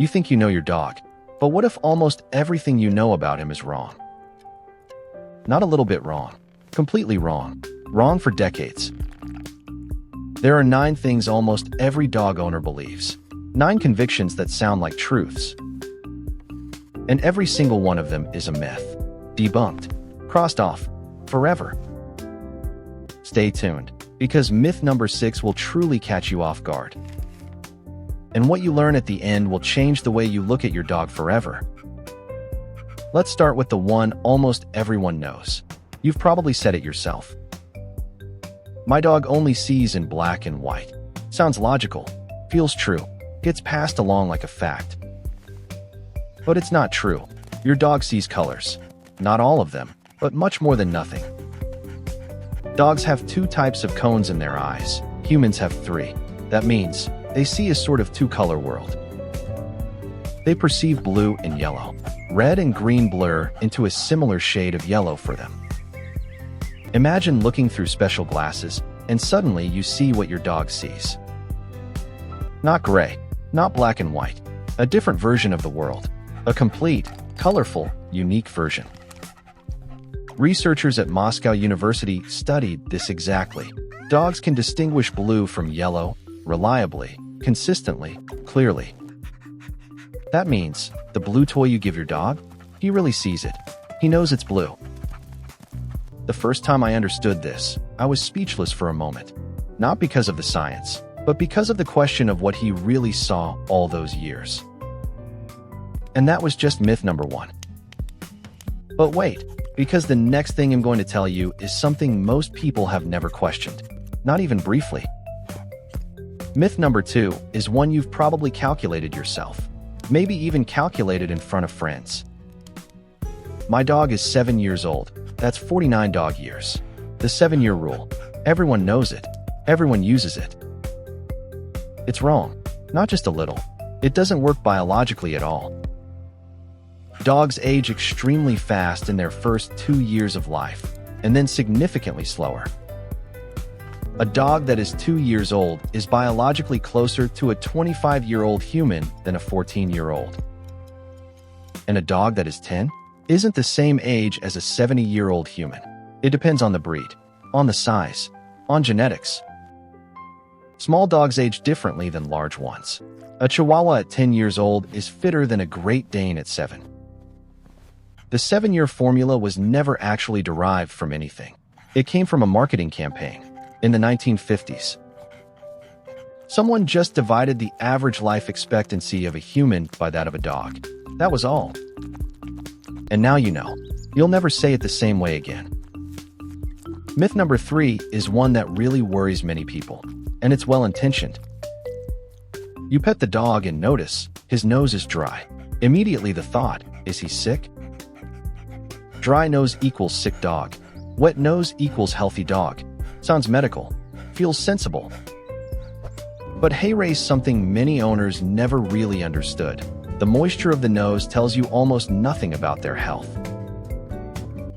You think you know your dog, but what if almost everything you know about him is wrong? Not a little bit wrong. Completely wrong. Wrong for decades. There are 9 things almost every dog owner believes. 9 convictions that sound like truths. And every single one of them is a myth. Debunked. Crossed off. Forever. Stay tuned, because myth number 6 will truly catch you off guard. And what you learn at the end will change the way you look at your dog forever. Let's start with the one almost everyone knows. You've probably said it yourself. My dog only sees in black and white. Sounds logical, feels true, gets passed along like a fact. But it's not true. Your dog sees colors. Not all of them, but much more than nothing. Dogs have 2 types of cones in their eyes. Humans have 3. That means they see a sort of 2-color world. They perceive blue and yellow. Red and green blur into a similar shade of yellow for them. Imagine looking through special glasses, and suddenly you see what your dog sees. Not gray, not black and white. A different version of the world. A complete, colorful, unique version. Researchers at Moscow University studied this exactly. Dogs can distinguish blue from yellow, reliably, consistently, clearly. That means, the blue toy you give your dog, he really sees it. He knows it's blue. The first time I understood this, I was speechless for a moment. Not because of the science, but because of the question of what he really saw all those years. And that was just myth number 1. But wait, because the next thing I'm going to tell you is something most people have never questioned. Not even briefly. Myth number 2 is one you've probably calculated yourself. Maybe even calculated in front of friends. My dog is 7 years old. That's 49 dog years. The 7-year rule. Everyone knows it. Everyone uses it. It's wrong. Not just a little. It doesn't work biologically at all. Dogs age extremely fast in their first 2 years of life, and then significantly slower. A dog that is 2 years old is biologically closer to a 25-year-old human than a 14-year-old. And a dog that is 10 isn't the same age as a 70-year-old human. It depends on the breed, on the size, on genetics. Small dogs age differently than large ones. A Chihuahua at 10 years old is fitter than a Great Dane at 7. The 7-year formula was never actually derived from anything. It came from a marketing campaign. In the 1950s. Someone just divided the average life expectancy of a human by that of a dog. That was all. And now you know. You'll never say it the same way again. Myth number 3 is one that really worries many people, and it's well-intentioned. You pet the dog and notice his nose is dry. Immediately the thought, is he sick? Dry nose equals sick dog. Wet nose equals healthy dog. Sounds medical, feels sensible. But hey, something many owners never really understood. The moisture of the nose tells you almost nothing about their health.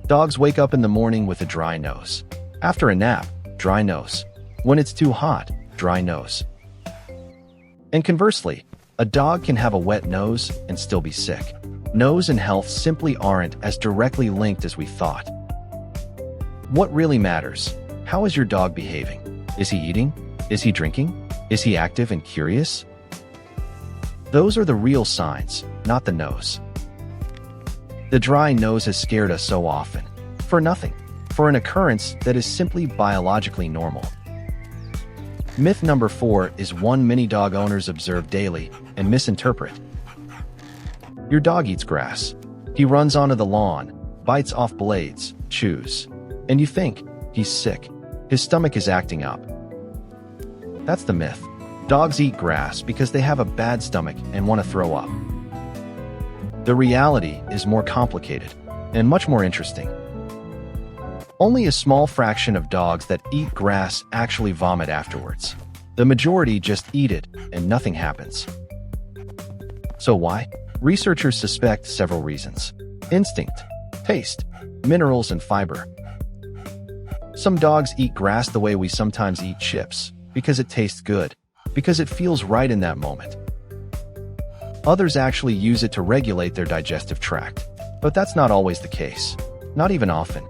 Dogs wake up in the morning with a dry nose. After a nap, dry nose. When it's too hot, dry nose. And conversely, a dog can have a wet nose and still be sick. Nose and health simply aren't as directly linked as we thought. What really matters? How is your dog behaving? Is he eating? Is he drinking? Is he active and curious? Those are the real signs, not the nose. The dry nose has scared us so often. For nothing. For an occurrence that is simply biologically normal. Myth number 4 is one many dog owners observe daily and misinterpret. Your dog eats grass. He runs onto the lawn, bites off blades, chews. And you think, he's sick. His stomach is acting up. That's the myth. Dogs eat grass because they have a bad stomach and want to throw up. The reality is more complicated and much more interesting. Only a small fraction of dogs that eat grass actually vomit afterwards. The majority just eat it and nothing happens. So why? Researchers suspect several reasons. Instinct, taste, minerals, and fiber. Some dogs eat grass the way we sometimes eat chips, because it tastes good, because it feels right in that moment. Others actually use it to regulate their digestive tract. But that's not always the case. Not even often.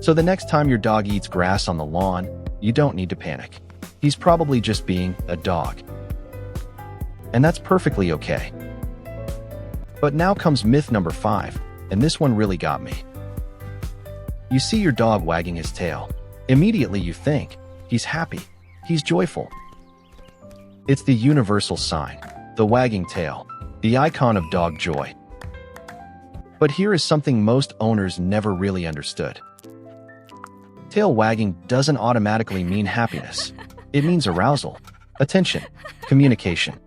So the next time your dog eats grass on the lawn, you don't need to panic. He's probably just being a dog. And that's perfectly okay. But now comes myth number 5, and this one really got me. You see your dog wagging his tail. Immediately you think, he's happy, he's joyful. It's the universal sign, the wagging tail, the icon of dog joy. But here is something most owners never really understood. Tail wagging doesn't automatically mean happiness. It means arousal, attention, communication.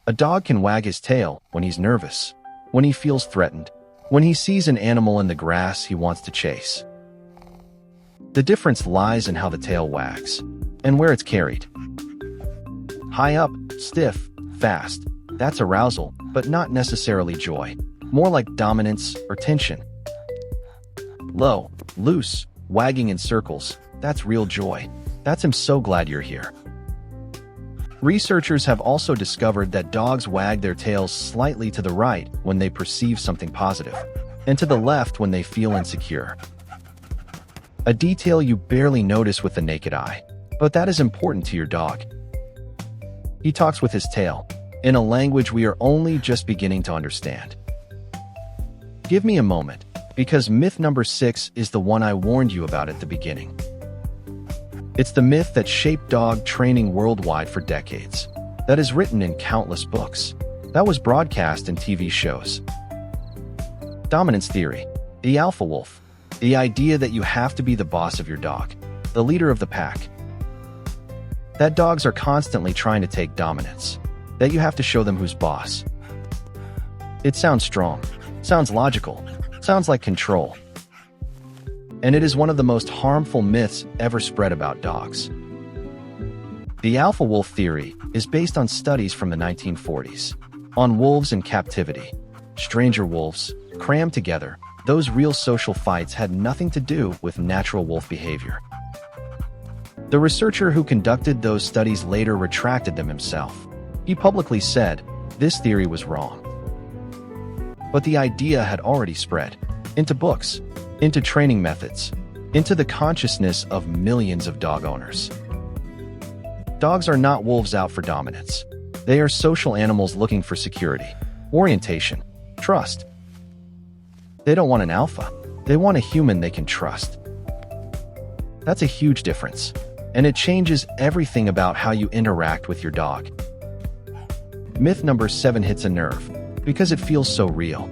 A dog can wag his tail when he's nervous, when he feels threatened, when he sees an animal in the grass he wants to chase. The difference lies in how the tail wags and where it's carried. High up, stiff, fast, that's arousal, but not necessarily joy. More like dominance or tension. Low, loose, wagging in circles, that's real joy. That's "I'm so glad you're here." Researchers have also discovered that dogs wag their tails slightly to the right when they perceive something positive, and to the left when they feel insecure. A detail you barely notice with the naked eye, but that is important to your dog. He talks with his tail, in a language we are only just beginning to understand. Give me a moment, because myth number 6 is the one I warned you about at the beginning. It's the myth that shaped dog training worldwide for decades, that is written in countless books, that was broadcast in TV shows. Dominance theory, the alpha wolf, the idea that you have to be the boss of your dog, the leader of the pack. That dogs are constantly trying to take dominance, that you have to show them who's boss. It sounds strong, sounds logical, sounds like control. And it is one of the most harmful myths ever spread about dogs. The alpha wolf theory is based on studies from the 1940s, on wolves in captivity, stranger wolves, crammed together. Those real social fights had nothing to do with natural wolf behavior. The researcher who conducted those studies later retracted them himself. He publicly said, this theory was wrong. But the idea had already spread into books, into training methods, into the consciousness of millions of dog owners. Dogs are not wolves out for dominance. They are social animals looking for security, orientation, trust. They don't want an alpha. They want a human they can trust. That's a huge difference, and it changes everything about how you interact with your dog. Myth number 7 hits a nerve, because it feels so real.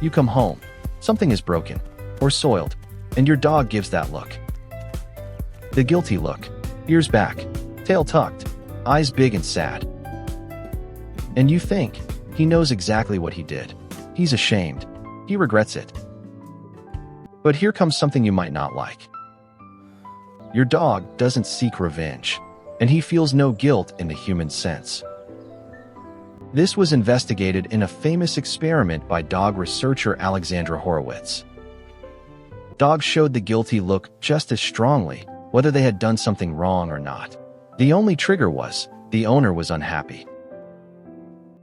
You come home, something is broken, or soiled, and your dog gives that look. The guilty look, ears back, tail tucked, eyes big and sad. And you think, he knows exactly what he did. He's ashamed. He regrets it. But here comes something you might not like. Your dog doesn't seek revenge, and he feels no guilt in the human sense. This was investigated in a famous experiment by dog researcher Alexandra Horowitz. Dogs showed the guilty look just as strongly, whether they had done something wrong or not. The only trigger was, the owner was unhappy.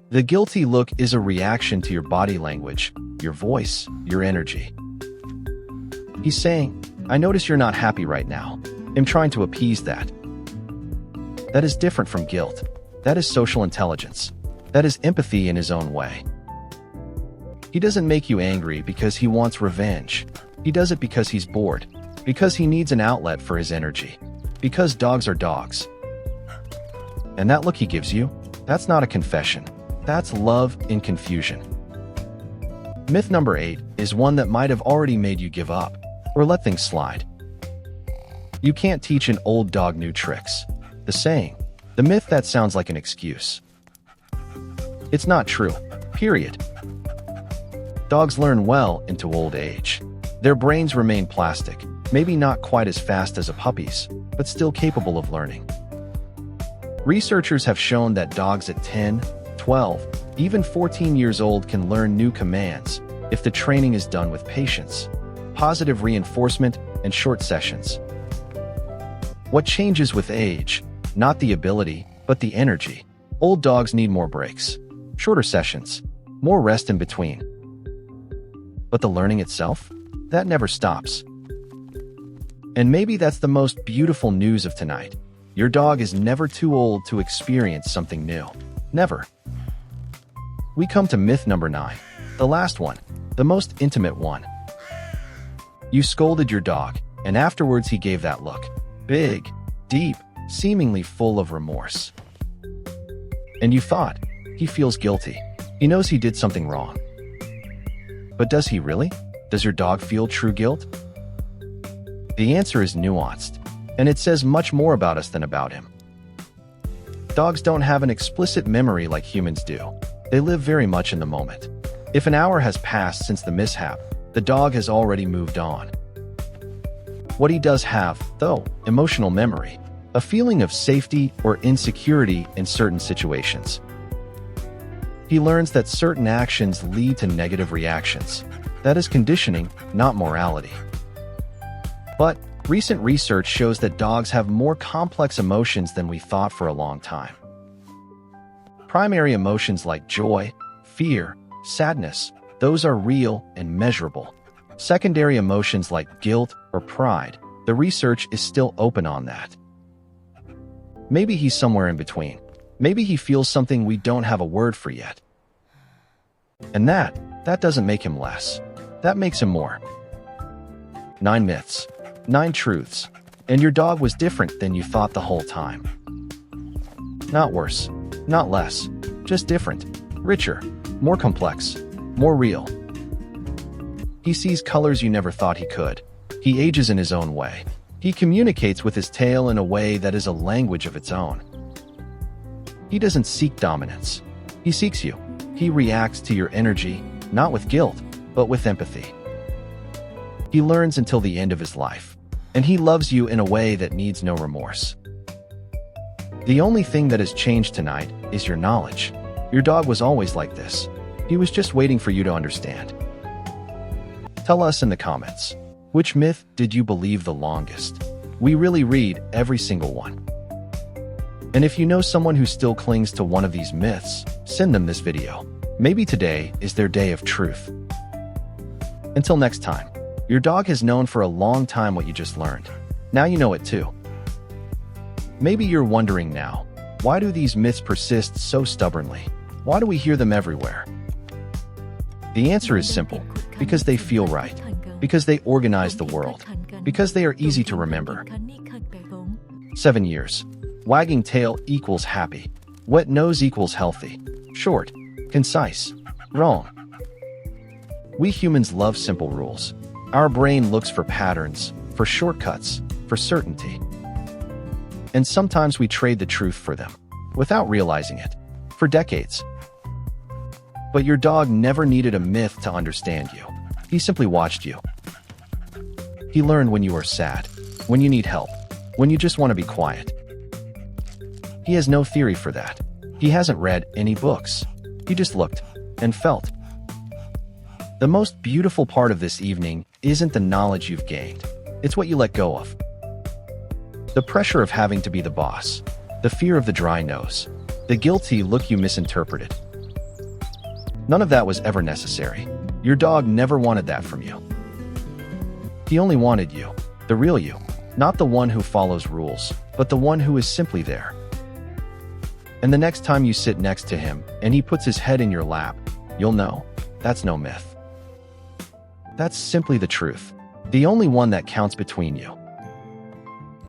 The guilty look is a reaction to your body language, your voice, your energy. He's saying, I notice you're not happy right now. I'm trying to appease that. That is different from guilt. That is social intelligence. That is empathy in his own way. He doesn't make you angry because he wants revenge. He does it because he's bored, because he needs an outlet for his energy, because dogs are dogs. And that look he gives you, that's not a confession. That's love in confusion. Myth number 8 is one that might have already made you give up, or let things slide. You can't teach an old dog new tricks. The saying, the myth that sounds like an excuse. It's not true, period. Dogs learn well into old age. Their brains remain plastic, maybe not quite as fast as a puppy's, but still capable of learning. Researchers have shown that dogs at 10, 12, even 14 years old can learn new commands if the training is done with patience, positive reinforcement, and short sessions. What changes with age? Not the ability, but the energy. Old dogs need more breaks, shorter sessions, more rest in between. But the learning itself? That never stops. And maybe that's the most beautiful news of tonight. Your dog is never too old to experience something new. Never. We come to myth number 9, the last one, the most intimate one. You scolded your dog, and afterwards he gave that look. Big, deep, seemingly full of remorse. And you thought, he feels guilty. He knows he did something wrong. But does he really? Does your dog feel true guilt? The answer is nuanced, and it says much more about us than about him. Dogs don't have an explicit memory like humans do. They live very much in the moment. If an hour has passed since the mishap, the dog has already moved on. What he does have, though, emotional memory, a feeling of safety or insecurity in certain situations. He learns that certain actions lead to negative reactions. That is conditioning, not morality. But recent research shows that dogs have more complex emotions than we thought for a long time. Primary emotions like joy, fear, sadness, those are real and measurable. Secondary emotions like guilt or pride, the research is still open on that. Maybe he's somewhere in between. Maybe he feels something we don't have a word for yet. And that doesn't make him less. That makes him more. 9 myths, 9 truths, and your dog was different than you thought the whole time. Not worse, not less, just different, richer, more complex, more real. He sees colors you never thought he could. He ages in his own way. He communicates with his tail in a way that is a language of its own. He doesn't seek dominance. He seeks you. He reacts to your energy, not with guilt, but with empathy. He learns until the end of his life, and he loves you in a way that needs no remorse. The only thing that has changed tonight is your knowledge. Your dog was always like this. He was just waiting for you to understand. Tell us in the comments, which myth did you believe the longest? We really read every single one. And if you know someone who still clings to one of these myths, send them this video. Maybe today is their day of truth. Until next time, your dog has known for a long time what you just learned. Now you know it too. Maybe you're wondering now, why do these myths persist so stubbornly? Why do we hear them everywhere? The answer is simple, because they feel right, because they organize the world, because they are easy to remember. 7 years. Wagging tail equals happy. Wet nose equals healthy. Short, concise, wrong. We humans love simple rules. Our brain looks for patterns, for shortcuts, for certainty. And sometimes we trade the truth for them, without realizing it, for decades. But your dog never needed a myth to understand you. He simply watched you. He learned when you are sad, when you need help, when you just want to be quiet. He has no theory for that. He hasn't read any books. He just looked and felt. The most beautiful part of this evening isn't the knowledge you've gained. It's what you let go of. The pressure of having to be the boss, the fear of the dry nose, the guilty look you misinterpreted. None of that was ever necessary. Your dog never wanted that from you. He only wanted you, the real you, not the one who follows rules, but the one who is simply there. And the next time you sit next to him and he puts his head in your lap, you'll know, that's no myth. That's simply the truth, the only one that counts between you.